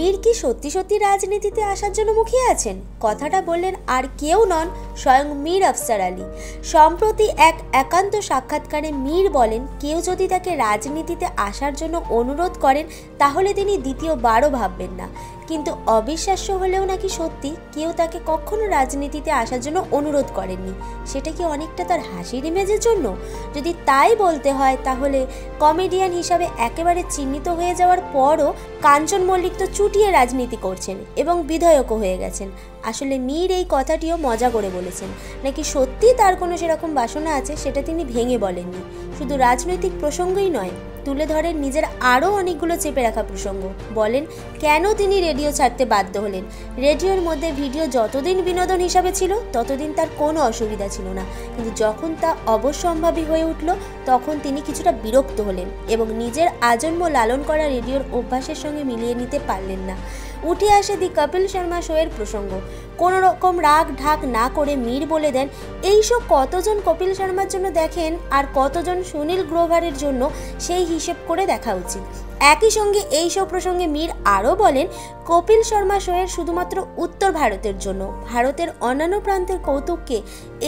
মীর কি সত্যি সত্যি রাজনীতিতে আসার জন্য মুখিয়ে আছেন? কথাটা বললেন আর কেউ নন, স্বয়ং মীর আফসার আলী। সম্প্রতি এক একান্ত সাক্ষাৎকারে মীর বলেন, কেউ যদি তাকে রাজনীতিতে আসার জন্য অনুরোধ করেন তাহলে তিনি দ্বিতীয়বারও ভাববেন না। কিন্তু অবিশ্বাস্য হলেও নাকি সত্যি, কেউ তাকে কখনো রাজনীতিতে আসার জন্য অনুরোধ করেননি। সেটা কি অনেকটা তার হাসির ইমেজের জন্য? যদি তাই বলতে হয় তাহলে কমেডিয়ান হিসাবে একেবারে চিহ্নিত হয়ে যাওয়ার পরও কাঞ্চন মল্লিক তো চুটিয়ে রাজনীতি করছেন এবং বিধায়কও হয়ে গেছেন। আসলে মীর এই কথাটিও মজা করে বলেছেন, নাকি সত্যি তার কোনো সেরকম বাসনা আছে সেটা তিনি ভেঙে বলেননি। শুধু রাজনৈতিক প্রসঙ্গই নয়, তুলে ধরেন নিজের আরও অনেকগুলো চেপে রাখা প্রসঙ্গ। বলেন কেন তিনি রেডিও ছাড়তে বাধ্য হলেন। রেডিওর মধ্যে ভিডিও যতদিন বিনোদন হিসাবে ছিল ততদিন তার কোনো অসুবিধা ছিল না, কিন্তু যখন তা অবশ্যম্ভাবী হয়ে উঠল তখন তিনি কিছুটা বিরক্ত হলেন এবং নিজের আজন্ম লালন করা রেডিওর অভ্যাসের সঙ্গে মিলিয়ে নিতে পারলেন না। উঠে আসে দি কপিল শর্মা শোয়ের প্রসঙ্গ। কোনো রকম রাগ ঢাক না করে মীর বলে দেন, এই শো কতজন কপিল শর্মার জন্য দেখেন আর কতজন সুনীল গ্রোভারের জন্য সেই হিসেব করে দেখা উচিত। একই সঙ্গে এই শো প্রসঙ্গে মীর আরও বলেন, কপিল শর্মা শোয়ের শুধুমাত্র উত্তর ভারতের জন্য, ভারতের অন্যান্য প্রান্তের কৌতুককে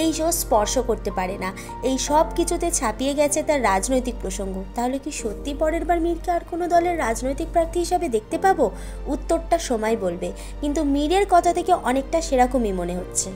এই শো স্পর্শ করতে পারে না। এই সব কিছুতে ছাপিয়ে গেছে তার রাজনৈতিক প্রসঙ্গ। তাহলে কি সত্যি পরের বার মীরকে আর কোনো দলের রাজনৈতিক প্রার্থী হিসাবে দেখতে পাবো? উত্তরটা সময় বলবে, কিন্তু মীরের কথা থেকে অনেকটা সেরকমই মনে হচ্ছে।